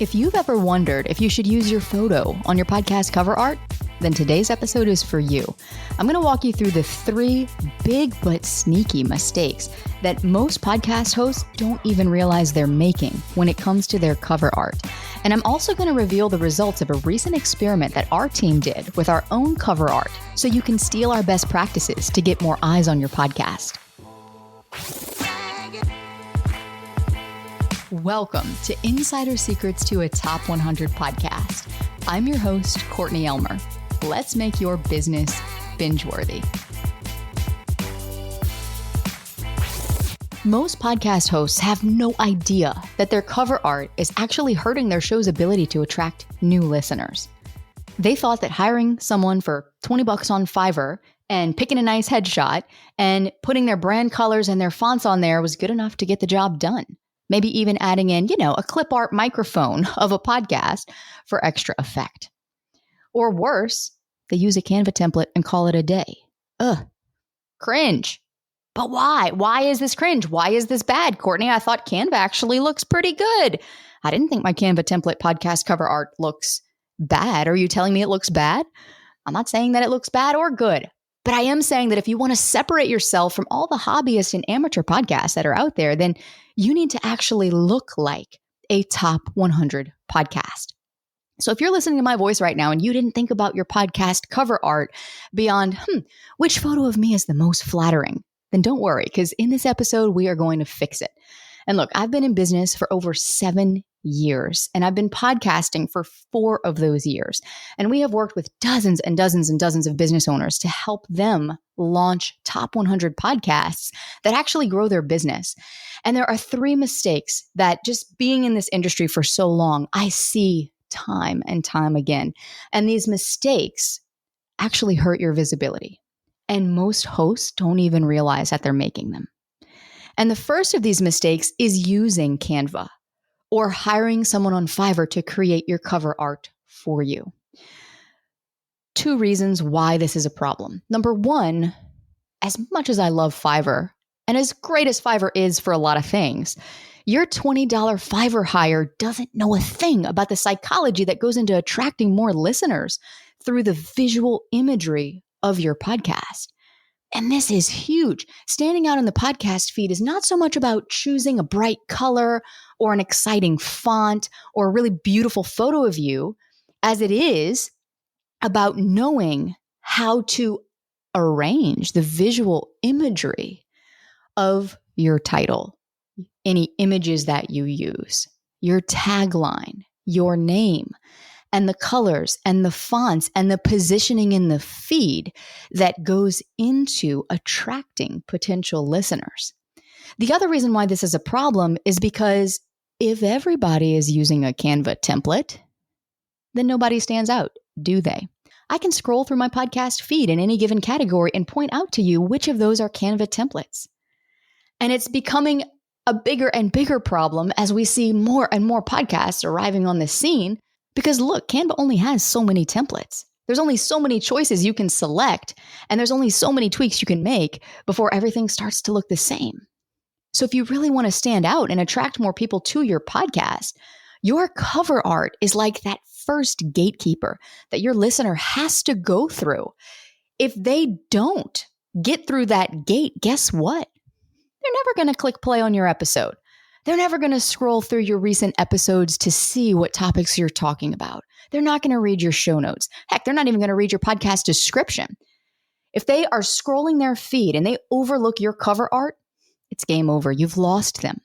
If you've ever wondered if you should use your photo on your podcast cover art, then today's episode is for you. I'm going to walk you through the 3 big but sneaky mistakes that most podcast hosts don't even realize they're making when it comes to their cover art. And I'm also going to reveal the results of a recent experiment that our team did with our own cover art, so you can steal our best practices to get more eyes on your podcast. Welcome to Insider Secrets to a Top 100 podcast. I'm your host, Courtney Elmer. Let's make your business binge-worthy. Most podcast hosts have no idea that their cover art is actually hurting their show's ability to attract new listeners. They thought that hiring someone for $20 on Fiverr and picking a nice headshot and putting their brand colors and their fonts on there was good enough to get the job done. Maybe even adding in, a clip art microphone of a podcast for extra effect. Or worse, they use a Canva template and call it a day. Cringe. But why? Why is this cringe? Why is this bad, Courtney? I thought Canva actually looks pretty good. I didn't think my Canva template podcast cover art looks bad. Are you telling me it looks bad? I'm not saying that it looks bad or good. But I am saying that if you want to separate yourself from all the hobbyist and amateur podcasts that are out there, then you need to actually look like a top 100 podcast. So if you're listening to my voice right now and you didn't think about your podcast cover art beyond, which photo of me is the most flattering, then don't worry, because in this episode, we are going to fix it. And look, I've been in business for over 7 years, and I've been podcasting for 4 of those years. And we have worked with dozens and dozens and dozens of business owners to help them launch top 100 podcasts that actually grow their business. And there are 3 mistakes that, just being in this industry for so long, I see time and time again. And these mistakes actually hurt your visibility. And most hosts don't even realize that they're making them. And the first of these mistakes is using Canva or hiring someone on Fiverr to create your cover art for you. 2 reasons why this is a problem. Number 1, as much as I love Fiverr, and as great as Fiverr is for a lot of things, your $20 Fiverr hire doesn't know a thing about the psychology that goes into attracting more listeners through the visual imagery of your podcast. And this is huge. Standing out in the podcast feed is not so much about choosing a bright color or an exciting font or a really beautiful photo of you as it is about knowing how to arrange the visual imagery of your title, any images that you use, your tagline, your name, and the colors and the fonts and the positioning in the feed that goes into attracting potential listeners. The other reason why this is a problem is because if everybody is using a Canva template, then nobody stands out, do they? I can scroll through my podcast feed in any given category and point out to you which of those are Canva templates. And it's becoming a bigger and bigger problem as we see more and more podcasts arriving on the scene. Because look, Canva only has so many templates. There's only so many choices you can select, and there's only so many tweaks you can make before everything starts to look the same. So if you really want to stand out and attract more people to your podcast, your cover art is like that first gatekeeper that your listener has to go through. If they don't get through that gate, guess what? They're never going to click play on your episode. They're never going to scroll through your recent episodes to see what topics you're talking about. They're not going to read your show notes. Heck, they're not even going to read your podcast description. If they are scrolling their feed and they overlook your cover art, it's game over. You've lost them.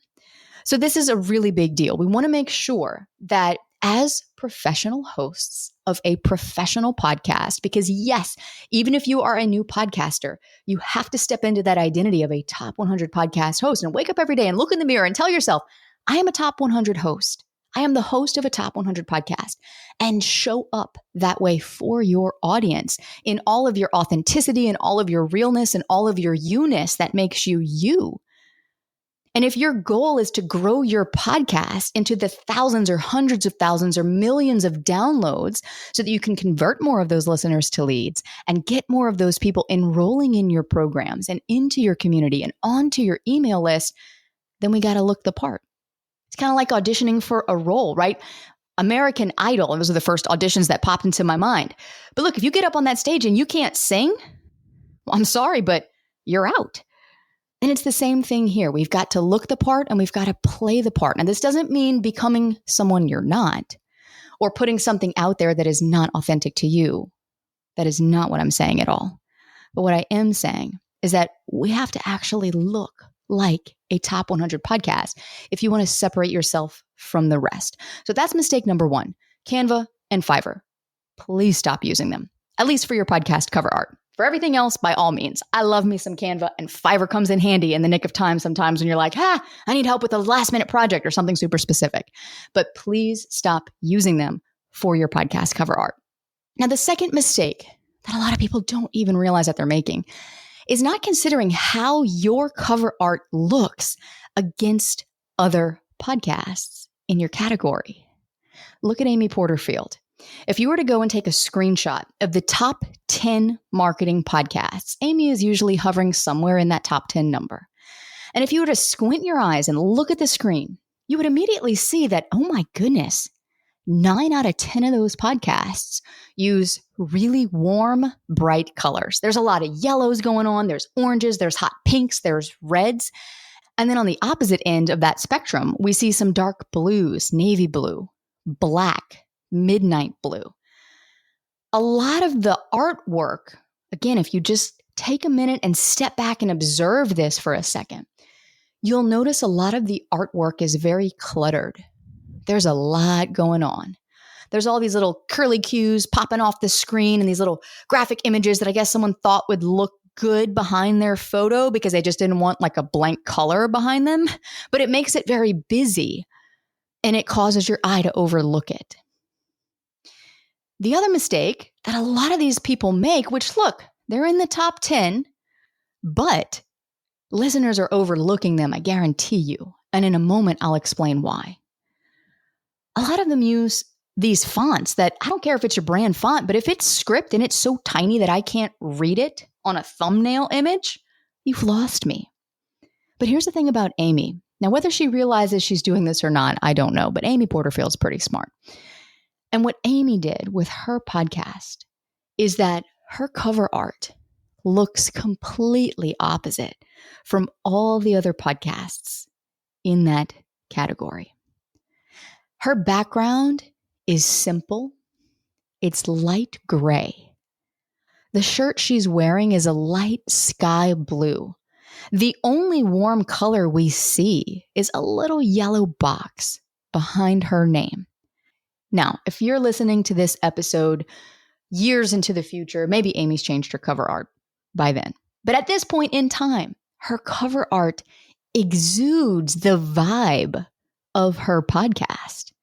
So this is a really big deal. We want to make sure that as professional hosts of a professional podcast, because yes, even if you are a new podcaster, you have to step into that identity of a top 100 podcast host and wake up every day and look in the mirror and tell yourself, I am a top 100 host. I am the host of a top 100 podcast, and show up that way for your audience in all of your authenticity and all of your realness and all of your you-ness that makes you you. And if your goal is to grow your podcast into the thousands or hundreds of thousands or millions of downloads so that you can convert more of those listeners to leads and get more of those people enrolling in your programs and into your community and onto your email list, then we got to look the part. It's kind of like auditioning for a role, right? American Idol. Those are the first auditions that popped into my mind. But look, if you get up on that stage and you can't sing, well, I'm sorry, but you're out. And it's the same thing here. We've got to look the part and we've got to play the part. Now, this doesn't mean becoming someone you're not or putting something out there that is not authentic to you. That is not what I'm saying at all. But what I am saying is that we have to actually look like a top 100 podcast if you want to separate yourself from the rest. So that's mistake number one. Canva and Fiverr. Please stop using them, at least for your podcast cover art. For everything else, by all means, I love me some Canva, and Fiverr comes in handy in the nick of time sometimes when you're like, I need help with a last minute project or something super specific. But please stop using them for your podcast cover art. Now, the second mistake that a lot of people don't even realize that they're making is not considering how your cover art looks against other podcasts in your category. Look at Amy Porterfield. If you were to go and take a screenshot of the top 10 marketing podcasts, Amy is usually hovering somewhere in that top 10 number. And if you were to squint your eyes and look at the screen, you would immediately see that, oh my goodness, 9 out of 10 of those podcasts use really warm, bright colors. There's a lot of yellows going on. There's oranges, there's hot pinks, there's reds. And then on the opposite end of that spectrum, we see some dark blues, navy blue, black, midnight blue. A lot of the artwork, again, if you just take a minute and step back and observe this for a second, you'll notice a lot of the artwork is very cluttered. There's a lot going on. There's all these little curly cues popping off the screen and these little graphic images that I guess someone thought would look good behind their photo because they just didn't want like a blank color behind them. But it makes it very busy and it causes your eye to overlook it. The other mistake that a lot of these people make, which look, they're in the top 10, but listeners are overlooking them, I guarantee you. And in a moment, I'll explain why. A lot of them use these fonts that I don't care if it's your brand font, but if it's script and it's so tiny that I can't read it on a thumbnail image, you've lost me. But here's the thing about Amy. Now, whether she realizes she's doing this or not, I don't know, but Amy Porterfield's pretty smart. And what Amy did with her podcast is that her cover art looks completely opposite from all the other podcasts in that category. Her background is simple. It's light gray. The shirt she's wearing is a light sky blue. The only warm color we see is a little yellow box behind her name. Now, if you're listening to this episode years into the future, maybe Amy's changed her cover art by then. But at this point in time, her cover art exudes the vibe of her podcast.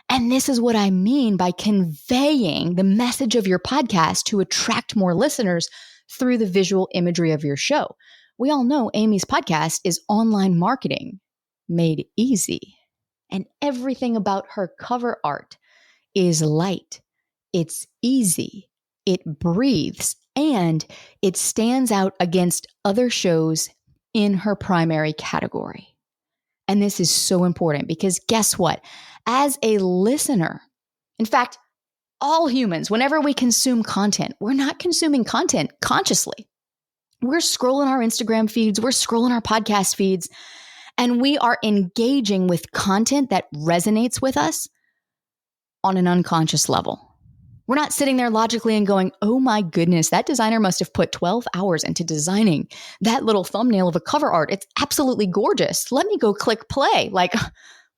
And this is what I mean by conveying the message of your podcast to attract more listeners through the visual imagery of your show. We all know Amy's podcast is online marketing made easy. And everything about her cover art is light. It's easy. It breathes. And it stands out against other shows in her primary category. And this is so important because guess what? As a listener, in fact, all humans, whenever we consume content, we're not consuming content consciously. We're scrolling our Instagram feeds, we're scrolling our podcast feeds, and we are engaging with content that resonates with us on an unconscious level. We're not sitting there logically and going, oh my goodness, that designer must have put 12 hours into designing that little thumbnail of a cover art. It's absolutely gorgeous. Let me go click play. Like,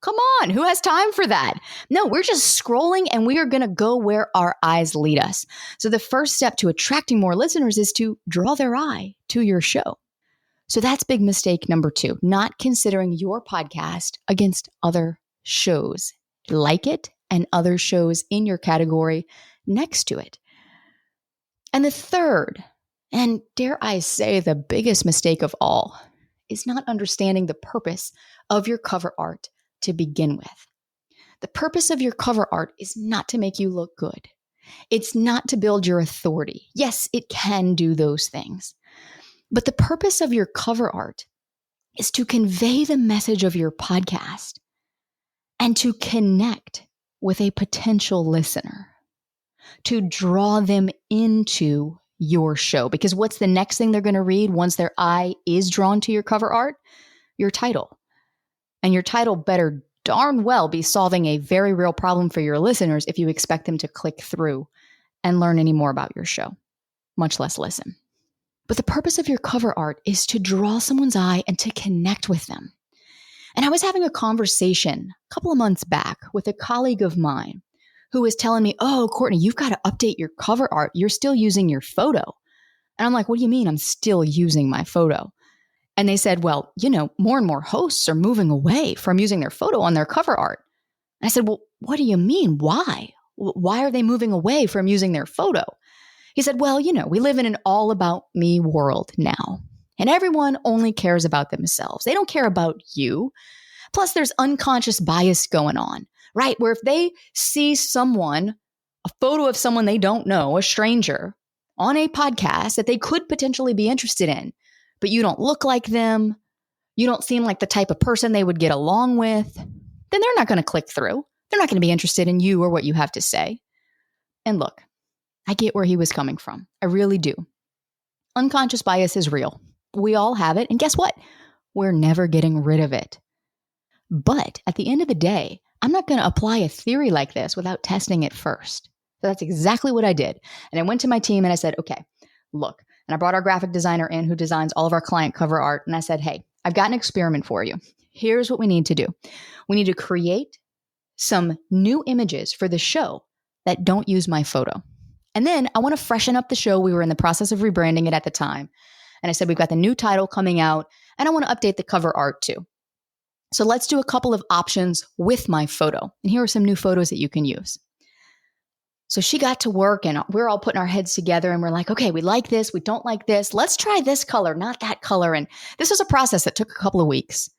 come on, who has time for that? No, we're just scrolling and we are going to go where our eyes lead us. So the first step to attracting more listeners is to draw their eye to your show. So that's big mistake number 2, not considering your podcast against other shows like it and other shows in your category next to it. And the third, and dare I say the biggest mistake of all, is not understanding the purpose of your cover art to begin with. The purpose of your cover art is not to make you look good. It's not to build your authority. Yes, it can do those things. But the purpose of your cover art is to convey the message of your podcast and to connect with a potential listener to draw them into your show. Because what's the next thing they're going to read once their eye is drawn to your cover art? Your title. And your title better darn well be solving a very real problem for your listeners if you expect them to click through and learn any more about your show, much less listen. But the purpose of your cover art is to draw someone's eye and to connect with them. And I was having a conversation a couple of months back with a colleague of mine who was telling me, oh, Courtney, you've got to update your cover art. You're still using your photo. And I'm like, what do you mean I'm still using my photo? And they said, well, more and more hosts are moving away from using their photo on their cover art. And I said, well, what do you mean? Why? Why are they moving away from using their photo? He said, well, we live in an all about me world now. And everyone only cares about themselves. They don't care about you. Plus, there's unconscious bias going on, right? Where if they see a photo of someone they don't know, a stranger, on a podcast that they could potentially be interested in, but you don't look like them, you don't seem like the type of person they would get along with, then they're not going to click through. They're not going to be interested in you or what you have to say. And look, I get where he was coming from. I really do. Unconscious bias is real. We all have it. And guess what? We're never getting rid of it. But at the end of the day, I'm not going to apply a theory like this without testing it first. So that's exactly what I did. And I went to my team and I said, okay, look. And I brought our graphic designer in who designs all of our client cover art. And I said, hey, I've got an experiment for you. Here's what we need to do. We need to create some new images for the show that don't use my photo. And then I want to freshen up the show. We were in the process of rebranding it at the time. And I said, we've got the new title coming out and I want to update the cover art too. So let's do a couple of options with my photo. And here are some new photos that you can use. So she got to work and we're all putting our heads together and we're like, okay, we like this. We don't like this. Let's try this color, not that color. And this was a process that took a couple of weeks.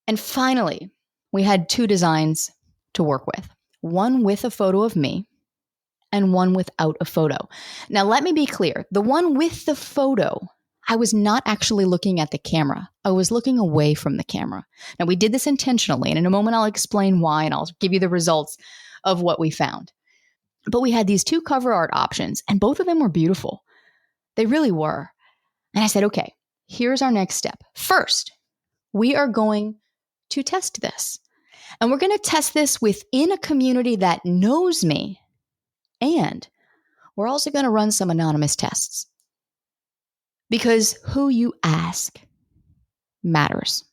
And finally, we had two designs to work with. One with a photo of me and one without a photo. Now, let me be clear. The one with the photo, I was not actually looking at the camera. I was looking away from the camera. Now, we did this intentionally, and in a moment, I'll explain why, and I'll give you the results of what we found. But we had these two cover art options, and both of them were beautiful. They really were. And I said, okay, here's our next step. First, we are going to test this. And we're going to test this within a community that knows me. And we're also going to run some anonymous tests. Because who you ask matters.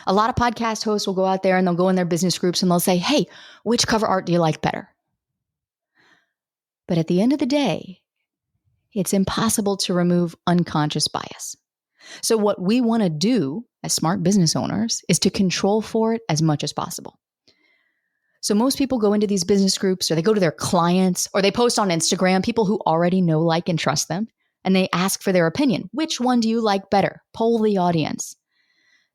A lot of podcast hosts will go out there and they'll go in their business groups and they'll say, hey, which cover art do you like better? But at the end of the day, it's impossible to remove unconscious bias. So what we want to do as smart business owners is to control for it as much as possible. So most people go into these business groups or they go to their clients or they post on Instagram, people who already know, like, and trust them, and they ask for their opinion. Which one do you like better? Poll the audience.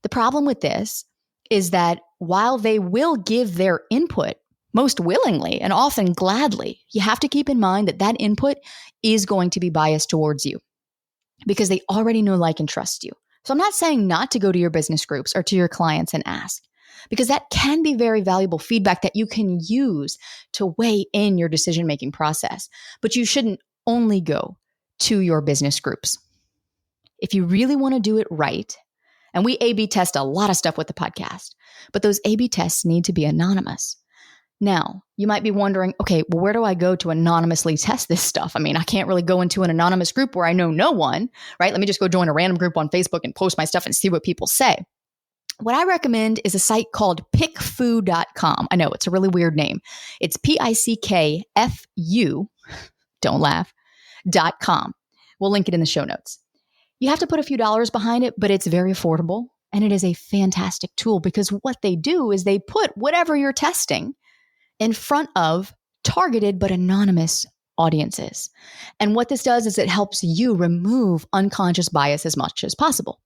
The problem with this is that while they will give their input most willingly and often gladly, you have to keep in mind that that input is going to be biased towards you because they already know, like, and trust you. So I'm not saying not to go to your business groups or to your clients and ask, because that can be very valuable feedback that you can use to weigh in your decision-making process. But you shouldn't only go to your business groups. If you really want to do it right, and we A/B test a lot of stuff with the podcast, but those A/B tests need to be anonymous. Now, you might be wondering, okay, well, where do I go to anonymously test this stuff? I mean, I can't really go into an anonymous group where I know no one, right? Let me just go join a random group on Facebook and post my stuff and see what people say. What I recommend is a site called pickfu.com. I know it's a really weird name. It's PICKFU, don't laugh, .com. We'll link it in the show notes. You have to put a few dollars behind it, but it's very affordable. And it is a fantastic tool because what they do is they put whatever you're testing in front of targeted but anonymous audiences. And what this does is it helps you remove unconscious bias as much as possible.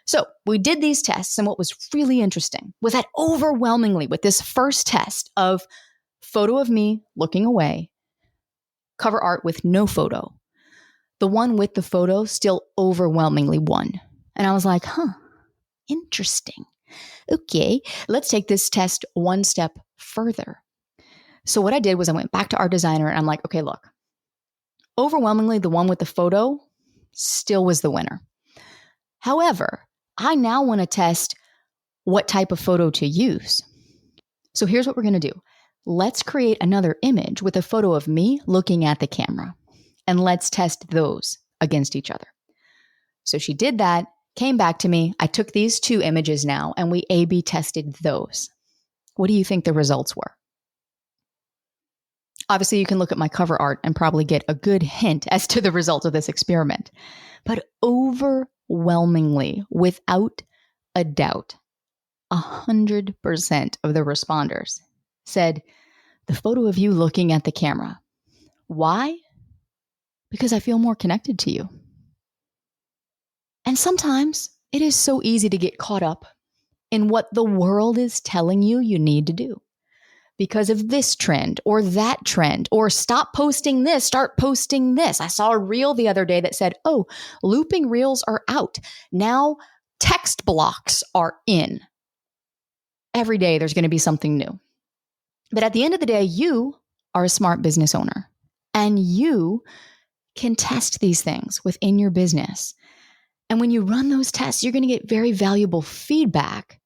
So we did these tests, and what was really interesting was that overwhelmingly with this first test of photo of me looking away, cover art with no photo, the one with the photo still overwhelmingly won. And I was like, interesting. Okay, let's take this test one step further. So what I did was I went back to our designer and I'm like, okay, look, overwhelmingly, the one with the photo still was the winner. However, I now want to test what type of photo to use. So here's what we're going to do. Let's create another image with a photo of me looking at the camera, and let's test those against each other. So she did that, came back to me. I took these two images now, and we A/B tested those. What do you think the results were? Obviously, you can look at my cover art and probably get a good hint as to the result of this experiment. But overwhelmingly, without a doubt, 100% of the responders said, the photo of you looking at the camera. Why? Because I feel more connected to you. And sometimes it is so easy to get caught up in what the world is telling you you need to do. Because of this trend or that trend, or stop posting this, start posting this. I saw a reel the other day that said, oh, looping reels are out. Now text blocks are in. Every day there's going to be something new. But at the end of the day, you are a smart business owner and you can test these things within your business. And when you run those tests, you're going to get very valuable feedback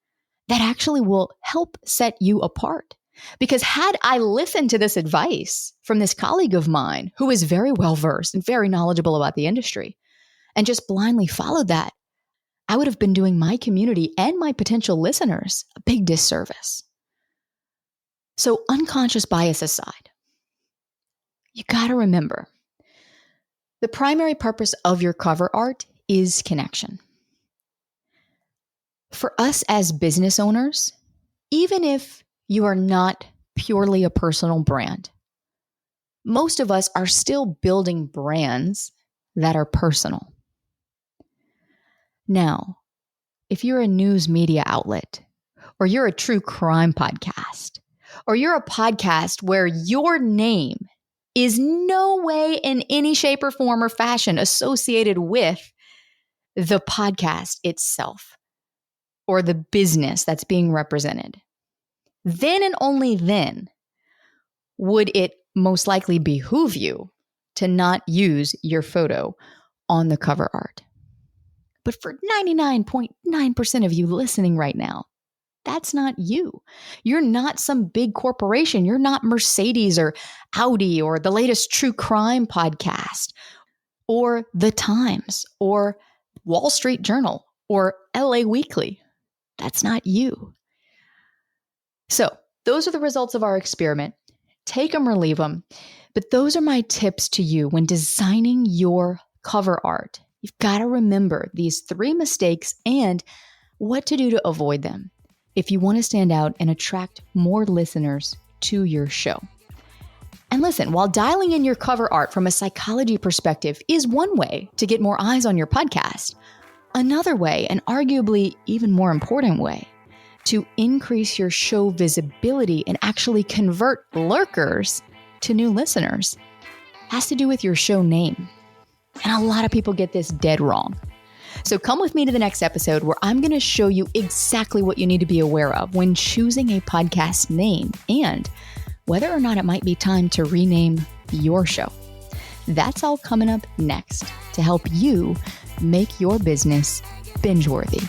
that actually will help set you apart. Because had I listened to this advice from this colleague of mine who is very well versed and very knowledgeable about the industry and just blindly followed that, I would have been doing my community and my potential listeners a big disservice. So unconscious bias aside, you got to remember the primary purpose of your cover art is connection. For us as business owners, even if you are not purely a personal brand, most of us are still building brands that are personal. Now, if you're a news media outlet, or you're a true crime podcast, or you're a podcast where your name is no way in any shape or form or fashion associated with the podcast itself or the business that's being represented, then and only then would it most likely behoove you to not use your photo on the cover art. But for 99.9% of you listening right now, that's not you. You're not some big corporation. You're not Mercedes or Audi or the latest true crime podcast or The Times or Wall Street Journal or LA Weekly. That's not you. So those are the results of our experiment. Take them or leave them. But those are my tips to you when designing your cover art. You've got to remember these 3 mistakes and what to do to avoid them if you want to stand out and attract more listeners to your show. And listen, while dialing in your cover art from a psychology perspective is one way to get more eyes on your podcast, another way, and arguably even more important way, to increase your show visibility and actually convert lurkers to new listeners has to do with your show name. And a lot of people get this dead wrong. So come with me to the next episode where I'm going to show you exactly what you need to be aware of when choosing a podcast name and whether or not it might be time to rename your show. That's all coming up next to help you make your business binge-worthy.